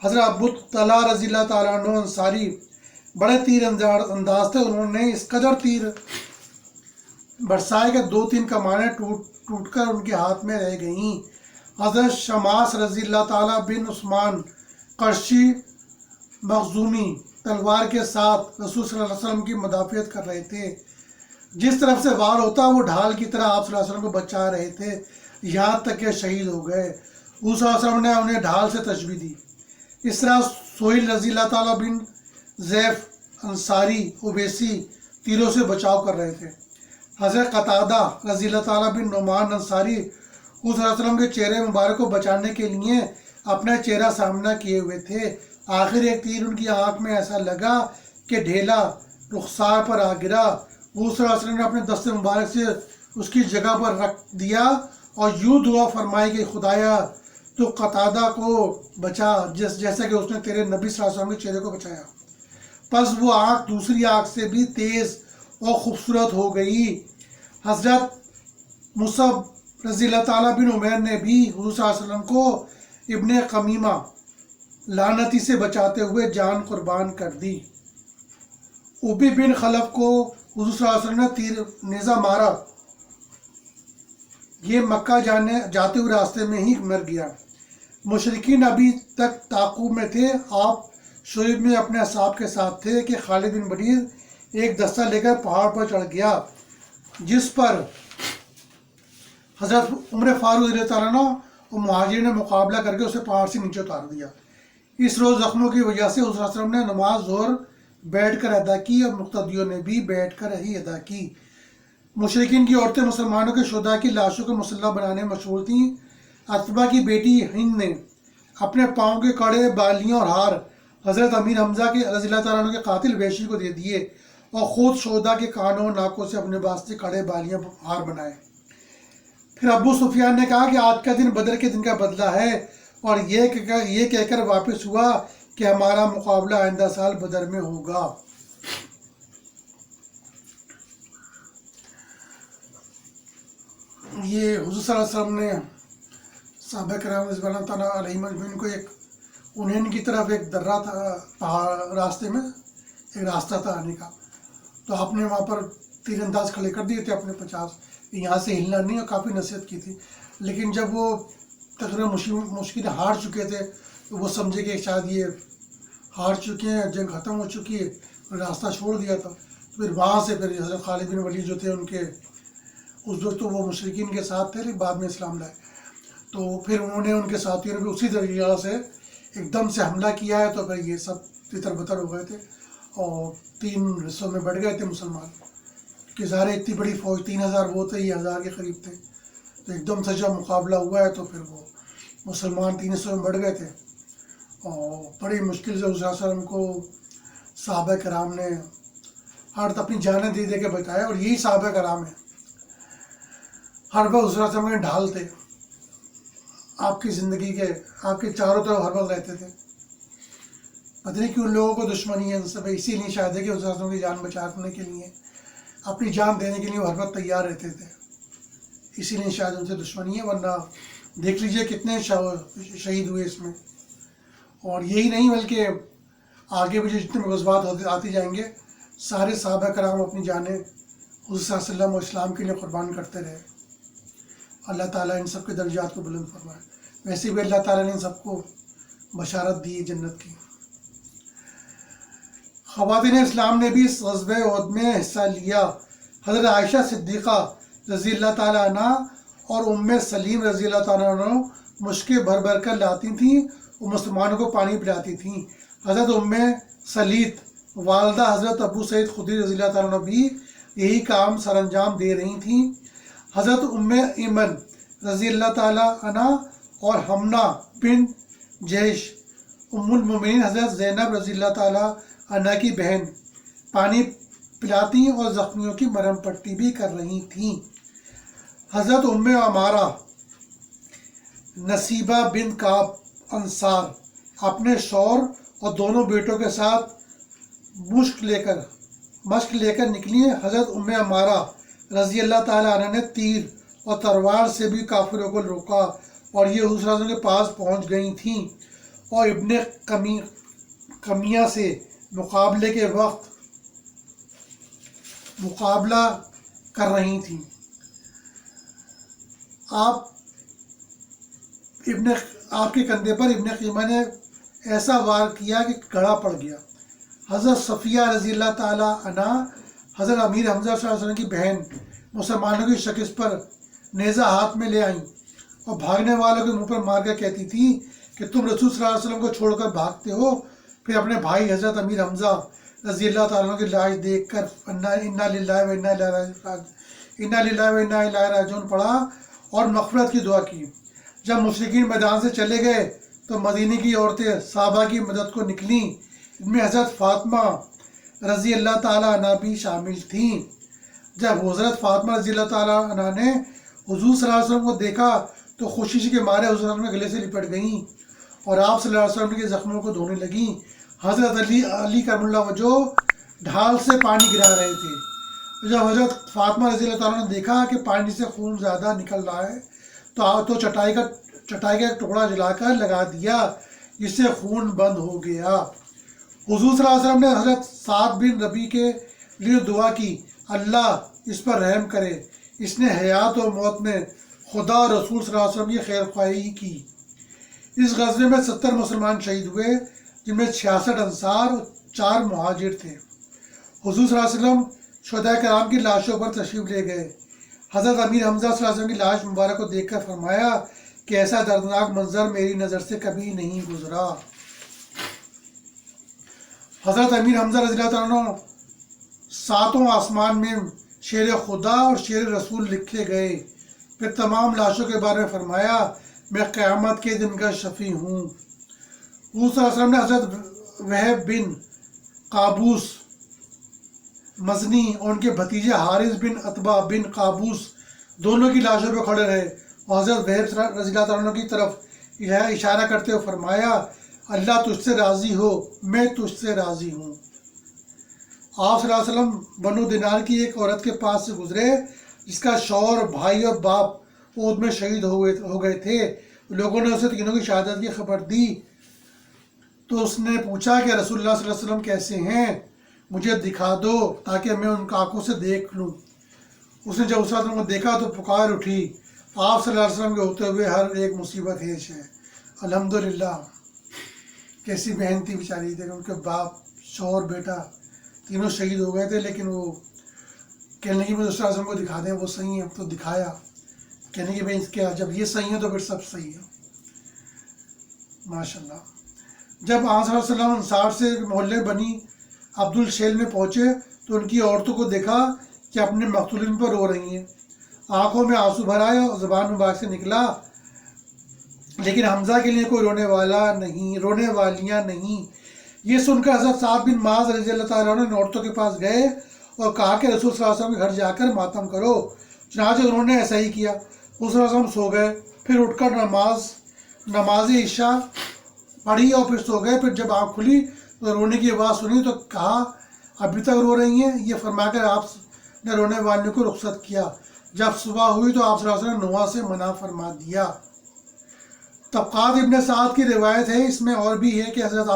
حضرت ابو طلحہ رضی اللہ تعالیٰ عنہ انصاری بڑے تیر انداز تھے، انہوں نے اس قدر تیر برسائے کہ 2-3 کمانیں ٹوٹ کر ان کے ہاتھ میں رہ گئیں۔ حضرت شماس رضی اللہ تعالیٰ بن عثمان قرشی مخزومی تلوار کے ساتھ رسول صلی اللہ علیہ وسلم کی مدافعت کر رہے تھے، جس طرف سے وار ہوتا وہ ڈھال کی طرح آپ صلی اللہ علیہ وسلم کو بچا رہے تھے، یہاں تک کہ شہید ہو گئے۔ حضور صلی اللہ علیہ وسلم نے انہیں ڈھال سے تشبیہ دی۔ اس طرح سہیل رضی اللہ تعالیٰ بن زیف انصاری اویسی تیروں سے بچاؤ کر رہے تھے۔ حضرت قتادہ رضی اللہ تعالیٰ بن نعمان انصاری حضور صلی اللہ علیہ وسلم کے چہرے مبارک کو بچانے کے لیے اپنا چہرہ سامنا کیے ہوئے تھے۔ آخر ایک تیر ان کی آنکھ میں ایسا لگا کہ ڈھیلا رخسار پر آ گرا۔ حضور صلی اللہ علیہ وسلم نے اپنے دست مبارک سے اس کی جگہ پر رکھ دیا اور یوں دعا فرمائی کہ خدایا تو قتادہ کو بچا جیسا کہ اس نے تیرے نبی صلی اللہ علیہ وسلم کے چہرے کو بچایا۔ پس وہ آنکھ دوسری آنکھ سے بھی تیز اور خوبصورت ہو گئی۔ حضرت مصعب رضی اللہ تعالیٰ بن عمیر نے بھی حضور صلی اللہ علیہ وسلم کو ابن قمیمہ لعنتی سے بچاتے ہوئے جان قربان کر دی۔ ابی بن خلف کو حضور صلی اللہ علیہ وسلم نے تیر نیزہ مارا، یہ مکہ جاتے ہوئے راستے میں ہی مر گیا۔ مشرکین ابھی تک تعاقب میں تھے۔ آپ شعیب میں اپنے اصحاب کے ساتھ تھے کہ خالد بن ولید ایک دستہ لے کر پہاڑ پر چڑھ گیا، جس پر حضرت عمر فاروق رضی اللہ تعالیٰ عنہ اور مہاجرین نے مقابلہ کر کے اسے پہاڑ سے نیچے اتار دیا۔ اس روز زخموں کی وجہ سے حضور صلی اللہ علیہ وسلم نے نماز ظہر بیٹھ کر ادا کی اور مقتدیوں نے بھی بیٹھ کر ہی ادا کی۔ مشرکین کی عورتیں مسلمانوں کے شہداء کی لاشوں کو مسلح بنانے مشہور تھیں۔ عتبہ کی بیٹی ہند نے اپنے پاؤں کے کڑے، بالیاں اور ہار حضرت امیر حمزہ کے رضی اللہ تعالیٰ عنہ کے قاتل وحشی کو دے دیے اور خود شہداء کے کانوں اور ناکوں سے اپنے واسطے کڑے، بالیاں، ہار بنائے۔ پھر ابو سفیان نے کہا کہ آج کا دن بدر کے دن کا بدلہ ہے، اور یہ کہہ کر واپس ہوا کہ ہمارا مقابلہ آئندہ سال بدر میں ہوگا۔ یہ حضور صلی اللہ علیہ وسلم نے صحابہ کرام رضی اللہ تعالیٰ علیہم اجمعین کو ایک انہین کی طرف ایک درہ تھا، راستے میں ایک راستہ تھا آنے کا، تو آپ نے وہاں پر تیر انداز کھڑے کر دیے تھے اپنے 50، یہاں سے ہلنا نہیں، اور کافی نصیحت کی تھی۔ لیکن جب وہ تقریباً مشکل ہار چکے تھے تو وہ سمجھے کہ شاید یہ ہار چکے ہیں، جنگ ختم ہو چکی ہے، راستہ چھوڑ دیا تھا۔ پھر وہاں سے پھر حضرت خالد بن ولید جو تھے ان کے اس وقت تو وہ مشرکین کے ساتھ تھے، لیکن بعد میں اسلام لائے، تو پھر انہوں نے ان کے ساتھیوں نے بھی اسی طریقے سے ایک دم سے حملہ کیا ہے، تو پھر یہ سب تتر بتر ہو گئے تھے اور 3 حصوں میں بڑھ گئے تھے مسلمان، کہ ظاہر اتنی بڑی فوج 3000 وہ تھے، یہ 1000 کے قریب تھے، تو ایک دم سے جب مقابلہ ہوا ہے تو پھر وہ مسلمان 3 حصوں میں بڑھ گئے تھے، اور بڑی مشکل سے حضور صلی اللہ علیہ وسلم کو صحابہ کرام نے ہر اپنی جانیں دے دے کے بچایا، اور یہی صحابہ کرام ہیں ہر وقت حضور صلی اللہ علیہ وسلم کے ڈھال تھے، آپ کی زندگی کے، آپ کے چاروں طرف ہر وقت رہتے تھے۔ پتہ نہیں کیوں لوگوں کو دشمنی ہے ان سے، اسی لیے شاید ہے کہ حضور صلی اللہ علیہ وسلم کی جان بچانے کے لیے، اپنی جان دینے کے لیے وہ ہر وقت تیار رہتے تھے، اسی لیے شاید ان سے دشمنی ہے، ورنہ دیکھ لیجئے کتنے شہید ہوئے اس میں۔ اور یہی نہیں بلکہ آگے بھی جتنے غزوات آتی جائیں گے، سارے صحابہ کرام اپنی جانیں حضور صلی اللہ علیہ وسلم اور اسلام کے لیے قربان کرتے رہے۔ اللہ تعالیٰ ان سب کے درجات کو بلند فرمائے۔ ویسے بھی اللہ تعالیٰ نے ان سب کو بشارت دی جنت کی۔ خواتین اسلام نے بھی اس غزوہ احد میں حصہ لیا۔ حضرت عائشہ صدیقہ رضی اللہ تعالیٰ عنہ اور سلیم رضی اللہ تعالیٰ عنہ مشکیں بھر بھر کر لاتی تھیں اور مسلمانوں کو پانی پلاتی تھیں۔ حضرت سلیت والدہ حضرت ابو سعید خدری رضی اللہ تعالیٰ عنہ بھی یہی کام سر انجام دے رہی تھیں۔ حضرت ایمن رضی اللہ تعالیٰ عنہ اور حمنہ بن جیش المومنین حضرت زینب رضی اللہ تعالیٰ عنہ کی بہن پانی پلاتی اور زخمیوں کی مرہم پٹی بھی کر رہی تھیں۔ حضرت عمارہ نصیبہ بن کعب انصار اپنے شوہر اور دونوں بیٹوں کے ساتھ مشق لے کر نکلی۔ حضرت عمارہ رضی اللہ تعالیٰ عنہ نے تیر اور تلوار سے بھی کافروں کو روکا اور یہ حضور صلی اللہ علیہ وسلم کے پاس پہنچ گئی تھیں اور ابن قمیہ سے مقابلے کے وقت مقابلہ کر رہی تھیں۔ آپ کے کندھے پر ابن قمیہ نے ایسا وار کیا کہ گڑھا پڑ گیا۔ حضرت صفیہ رضی اللہ تعالیٰ عنہ حضرت امیر حمزہ صلی اللہ علیہ وسلم کی بہن مسلمانوں کی شکست پر نیزہ ہاتھ میں لے آئیں اور بھاگنے والوں کے منہ پر مار کر کہتی تھی کہ تم رسول صلی اللہ علیہ وسلم کو چھوڑ کر بھاگتے ہو۔ پھر اپنے بھائی حضرت امیر حمزہ رضی اللہ تعالیٰ عنہ کی لاش دیکھ کر انا للہ و انا الیہ راجعون پڑھا اور مغفرت کی دعا کی۔ جب مشرکین میدان سے چلے گئے تو مدینے کی عورتیں صحابہ کی مدد کو نکلیں، ان میں حضرت فاطمہ رضی اللہ تعالیٰ عنہ بھی شامل تھیں۔ جب حضرت فاطمہ رضی اللہ تعالیٰ عنہ نے حضور صلی اللہ علیہ وسلم کو دیکھا تو خوشی کے مارے حضور صلی اللہ علیہ وسلم کے گلے سے لپٹ گئیں اور آپ صلی اللہ علیہ وسلم کے زخموں کو دھونے لگیں۔ حضرت علی کرم اللہ وجہ ڈھال سے پانی گرا رہے تھے۔ جب حضرت فاطمہ رضی اللہ تعالیٰ نے دیکھا کہ پانی سے خون زیادہ نکل رہا ہے تو چٹائی کا ایک ٹکڑا جلا کر لگا دیا، جس سے خون بند ہو گیا۔ حضور صلی اللہ علیہ وسلم نے حضرت سعد بن ربیع کے لیے دعا کی، اللہ اس پر رحم کرے، اس نے حیات و موت میں خدا اور رسول صلی اللہ علیہ وسلم کی خیر خواہی کی۔ اس غزوے میں 70 مسلمان شہید ہوئے، جن میں 66 انصار اور 4 مہاجر تھے۔ حضور صلی اللہ علیہ وسلم شہداء کرام کی لاشوں پر تشریف لے گئے۔ حضرت امیر حمزہ صلی اللہ علیہ وسلم کی لاش مبارک کو دیکھ کر فرمایا کہ ایسا دردناک منظر میری نظر سے کبھی نہیں گزرا۔ حضرت امیر حمزہ رضی اللہ تعالیٰ عنہ 7 آسمان میں شیر خدا اور شیر رسول لکھے گئے۔ پھر تمام لاشوں کے بارے میں فرمایا میں قیامت کے دن کا شفیع ہوں۔ حضور صلی اللہ علیہ وسلم نے حضرت وہب بن قابوس مزنی اور ان کے بھتیجے حارث بن عتبہ بن قابوس دونوں کی لاشوں پہ کھڑے رہے اور حضرت وہب رضی اللہ تعالیٰ عنہ کی طرف اشارہ کرتے ہوئے فرمایا اللہ تجھ سے راضی ہو، میں تجھ سے راضی ہوں۔ آپ صلی اللہ علیہ وسلم بنو دینار کی ایک عورت کے پاس سے گزرے جس کا شوہر، بھائی اور باپ احد میں شہید ہو گئے تھے۔ لوگوں نے اسے تینوں کی شہادت کی خبر دی تو اس نے پوچھا کہ رسول اللہ صلی اللہ علیہ وسلم کیسے ہیں، مجھے دکھا دو تاکہ میں ان آنکھوں سے دیکھ لوں۔ اس نے جب اس وسلم کو دیکھا تو پکار اٹھی، آپ صلی اللہ علیہ وسلم کے ہوتے ہوئے ہر ایک مصیبت ہیش ہے۔ الحمدللہ کیسی بہن تھی بیچاری، دیکھ ان کے باپ، شوہر، بیٹا تینوں شہید ہو گئے تھے، لیکن وہ کہنے کی صلی اللہ علیہ وسلم کو دکھا دیں وہ صحیح ہے، تو دکھایا، کہنے کی بھائی اس کے جب یہ صحیح ہے تو پھر سب صحیح ہے۔ ماشاءاللہ۔ جب آپ صلی اللہ علیہ وسلم انصار سے محلے بنی عبد الشیل میں پہنچے تو ان کی عورتوں کو دیکھا کہ اپنے مقتولین پر رو رہی ہیں، آنکھوں میں آنسو بھر آئے اور زبان مبارک سے نکلا لیکن حمزہ کے لیے کوئی رونے والیاں نہیں۔ یہ سن کر حضرت سعد بن معاذ رضی اللہ تعالیٰ عنہ عورتوں کے پاس گئے اور کہا کہ رسول صلی اللہ علیہ وسلم کے گھر جا کر ماتم کرو۔ چنانچہ انہوں نے ایسا ہی کیا۔ رسول صلی اللہ علیہ وسلم سو گئے، پھر اٹھ کر نماز عشاء پڑھی اور پھر سو گئے۔ پھر جب آنکھ کھلی تو رونے کی آواز سنی تو کہا ابھی تک رو رہی ہیں؟ یہ فرما کر آپ نے رونے والیوں کو رخصت کیا۔ جب صبح ہوئی تو آپ صلی اللہ علیہ وسلم نے نواح سے منع فرما دیا۔ طبقات ابن سعد کی روایت ہے، اس میں اور بھی ہے کہ حضرت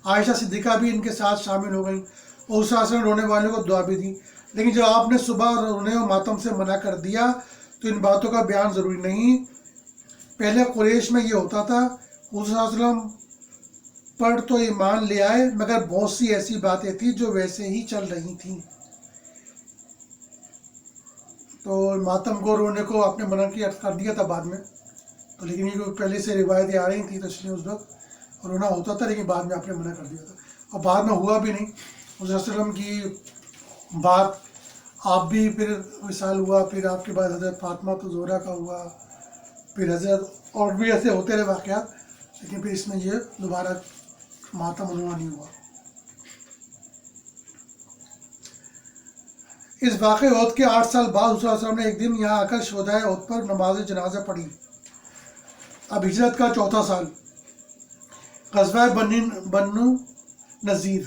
عائشہ صدیقہ بھی ان کے ساتھ شامل ہو گئیں اور اس نے رونے والوں کو دعا بھی دی، لیکن جب آپ نے صبح رونے اور ماتم سے منع کر دیا تو ان باتوں کا بیان ضروری نہیں۔ پہلے قریش میں یہ ہوتا تھا، حضور صلی اللہ علیہ وسلم پر تو ایمان لے آئے، مگر بہت سی ایسی باتیں تھیں جو ویسے ہی چل رہی تھیں۔ تو ماتم کو رونے کو آپ نے منع کر دیا تھا بعد میں، تو لیکن یہ پہلے سے روایتیں آ رہی تھیں تو اس لیے اس وقت رونا ہوتا تھا، لیکن بعد میں آپ نے منع کر دیا تھا، اور بعد میں ہوا بھی نہیں۔ حضور صلی اللہ علیہ وسلم کی بات، آپ بھی پھر وصال ہوا، پھر آپ کے بعد حضرت فاطمہ تو زہرا کا ہوا، پھر حضرت اور بھی ایسے ہوتے رہے واقعات، لیکن پھر اس میں یہ دوبارہ ماتم عنوان نہیں ہوا۔ اس واقعہ احد کے 8 سال بعد حضور صلی اللہ علیہ وسلم نے ایک دن یہاں آ کر شہدائے احد پر نماز جنازہ پڑھی۔ اب ہجرت کا 4تھا سال، غزوہ بنو نذیر۔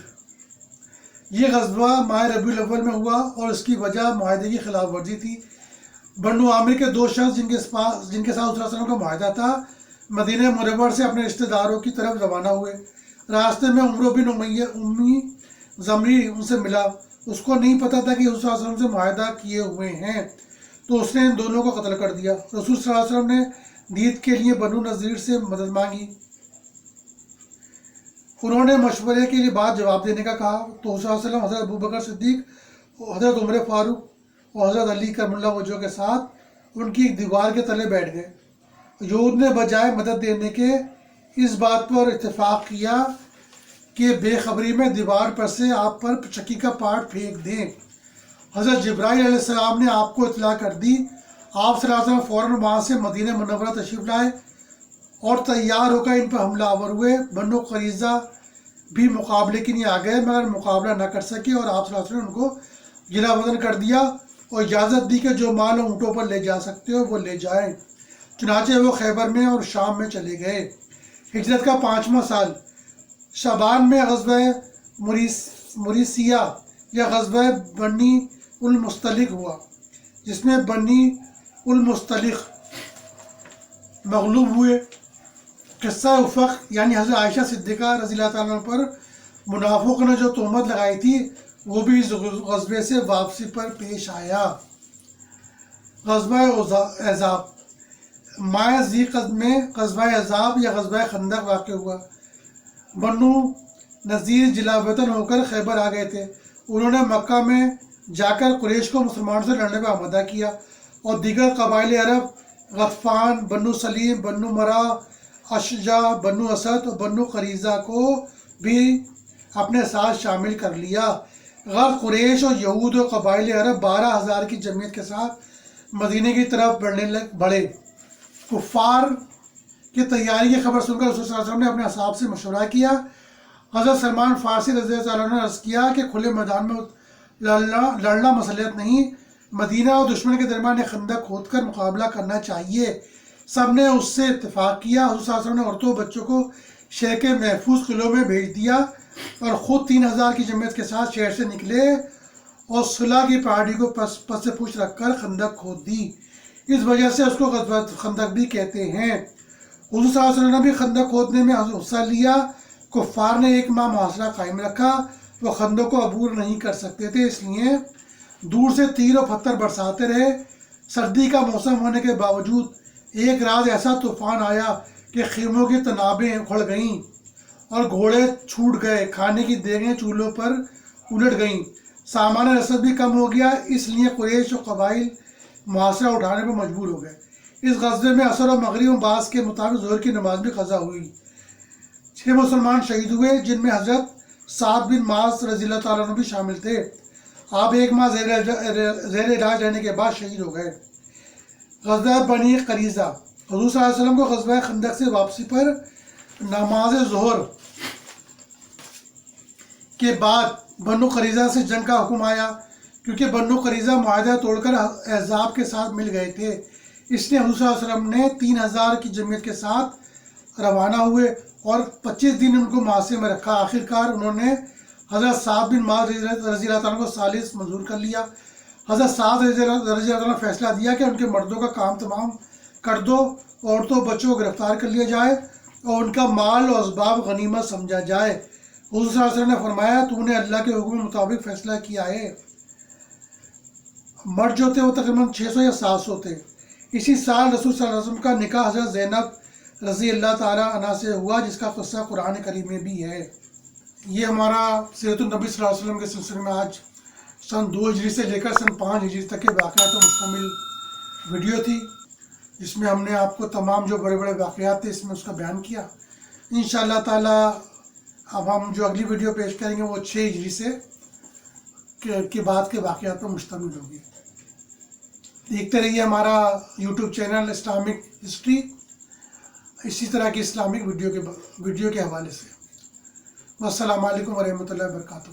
یہ غزوہ ماہ ربیع الاول میں ہوا اور اس کی وجہ معاہدے کی خلاف ورزی تھی۔ بنو عامر کے 2 شخص جن کے ساتھ حضور صلی اللہ علیہ وسلم کا معاہدہ تھا، مدینہ منورہ سے اپنے رشتہ داروں کی طرف روانہ ہوئے۔ راستے میں عمرو بن امی زمری ان سے ملا۔ اس کو نہیں پتا تھا کہ حضور صلی اللہ علیہ وسلم سے معاہدہ کیے ہوئے ہیں، تو اس نے ان دونوں کو قتل کر دیا۔ رسول صلی اللہ علیہ وسلم نے دیت کے لیے بنو نذیر سے مدد مانگی۔ انہوں نے مشورے کے لیے بات جواب دینے کا کہا، تو حضور صلی اللہ علیہ وسلم حضرت ابوبکر صدیق، حضرت عمر فاروق اور حضرت علی کرم اللہ وجہہ کے ساتھ ان کی ایک دیوار کے تلے بیٹھ گئے۔ یہود نے بجائے مدد دینے کے اس بات پر اتفاق کیا کہ بے خبری میں دیوار پر سے آپ پر چکی کا پارٹ پھینک دیں۔ حضرت جبرائیل علیہ السلام نے آپ کو اطلاع کر دی۔ آپ صلی اللہ علیہ وسلم فوراً وہاں سے مدینہ منورہ تشریف لائے اور تیار ہو کر ان پر حملہ آور ہوئے۔ بنو قریظہ بھی مقابلے کے لیے آ گئے، مگر مقابلہ نہ کر سکے، اور آپ صلی اللہ علیہ وسلم نے ان کو گلا وطن کر دیا اور اجازت دی کہ جو مال اونٹوں پر لے جا سکتے ہو وہ لے جائیں۔ چنانچہ وہ خیبر میں اور شام میں چلے گئے۔ ہجرت کا 5واں سال، شعبان میں غزوہ مریسیہ یا غزوہ بنی المصطلق ہوا، جس میں بنی المصطلق مغلوب ہوئے۔ قصہ افق یعنی حضرت عائشہ صدیقہ رضی اللہ تعالیٰ عنہ پر منافق نے جو تہمت لگائی تھی وہ بھی اس غزوے سے واپسی پر پیش آیا۔ غزوہ احزاب، ماہ ذی قعدہ میں غزوہ احزاب یا غزوہ خندق واقع ہوا۔ بنو نذیر جلا وطن ہو کر خیبر آ گئے تھے۔ انہوں نے مکہ میں جا کر قریش کو مسلمانوں سے لڑنے کا آمادہ کیا اور دیگر قبائل عرب، غطفان، بنو سلیم، بنو مرا، اشجع، بنو اسد اور بنو قریظہ کو بھی اپنے ساتھ شامل کر لیا۔ غرب قریش اور یہود و قبائل عرب 12,000 کی جمعیت کے ساتھ مدینہ کی طرف بڑھے۔ کفار کی تیاری کی خبر سن کر رسول صلی اللہ علیہ وسلم نے اپنے اصحاب سے مشورہ کیا۔ حضرت سلمان فارسی رضی اللہ عنہ نے عرض کیا کہ کھلے میدان میں لڑنا مصلحت نہیں، مدینہ اور دشمن کے درمیان ایک خندق کھود کر مقابلہ کرنا چاہیے۔ سب نے اس سے اتفاق کیا۔ حضور صلی اللہ علیہ وسلم نے عورتوں و بچوں کو شہر کے محفوظ قلعوں میں بھیج دیا اور خود 3,000 کی جمعیت کے ساتھ شہر سے نکلے اور صلح کی پہاڑی کو پس سے پوچھ رکھ کر خندق کھود دی۔ اس وجہ سے اس کو غزوہ خندق بھی کہتے ہیں۔ حضور صلی اللہ علیہ وسلم نے بھی خندق کھودنے میں حصہ لیا۔ کفار نے 1 ماہ محاصرہ قائم رکھا، وہ خندق کو عبور نہیں کر سکتے تھے، اس لیے دور سے تیر و پتھر برساتے رہے۔ سردی کا موسم ہونے کے باوجود ایک رات ایسا طوفان آیا کہ خیموں کی تنابیں اکھڑ گئیں اور گھوڑے چھوٹ گئے، کھانے کی دیگیں چولہوں پر الٹ گئیں، سامان رسد بھی کم ہو گیا، اس لیے قریش و قبائل محاصرہ اٹھانے پر مجبور ہو گئے۔ اس غزوے میں عصر و مغرب و بعض کے مطابق ظہر کی نماز بھی قضا ہوئی۔ 6 مسلمان شہید ہوئے، جن میں حضرت سعد بن معاذ رضی اللہ تعالیٰ عنہ بھی شامل تھے۔ آپ 1 ماہ زیر علاج رہنے کے بعد شہید ہو گئے۔ غزوہ بنی قریظہ، حضور صلی اللہ علیہ وسلم کو غزوہ خندق سے واپسی پر نماز ظہر کے بعد بنو قریظہ سے جنگ کا حکم آیا، کیونکہ بنو قریظہ معاہدہ توڑ کر احزاب کے ساتھ مل گئے تھے۔ اس لیے حضور صلی اللہ علیہ وسلم نے 3,000 کی جمعیت کے ساتھ روانہ ہوئے اور 25 دن ان کو محاصرے میں رکھا۔ آخرکار انہوں نے حضرت سعد بن معاذ رضی اللہ تعالیٰ کو ثالث منظور کر لیا۔ حضرت سعد رضی اللہ تعالیٰ نے فیصلہ دیا کہ ان کے مردوں کا کام تمام کر دو، عورتوں بچوں کو گرفتار کر لیا جائے اور ان کا مال و اسباب غنیمت سمجھا جائے۔ حضور صلی اللہ علیہ وسلم نے فرمایا، تو نے اللہ کے حکم کے مطابق فیصلہ کیا ہے۔ مرد جو تھے وہ تقریباً 600 یا 700 تھے۔ اسی سال رسول صلی اللہ علیہ وسلم کا نکاح حضرت زینب رضی اللہ تعالیٰ عنہ سے ہوا، جس کا قصہ قرآن کریم میں بھی ہے۔ یہ ہمارا سیرت النبی صلی اللہ علیہ وسلم کے سلسلے میں آج سن 2 ہجری سے لے کر سن 5 ہجری تک کے واقعات پر مشتمل ویڈیو تھی، جس میں ہم نے آپ کو تمام جو بڑے بڑے واقعات تھے اس میں اس کا بیان کیا۔ انشاءاللہ تعالیٰ اب ہم جو اگلی ویڈیو پیش کریں گے وہ 6 ہجری سے کے بعد کے واقعات پر مشتمل ہوگی۔ دیکھتے رہیے ہمارا یوٹیوب چینل اسلامک ہسٹری، اسی طرح کی اسلامک ویڈیو کے حوالے سے۔ والسلام علیکم ورحمۃ اللہ وبرکاتہ۔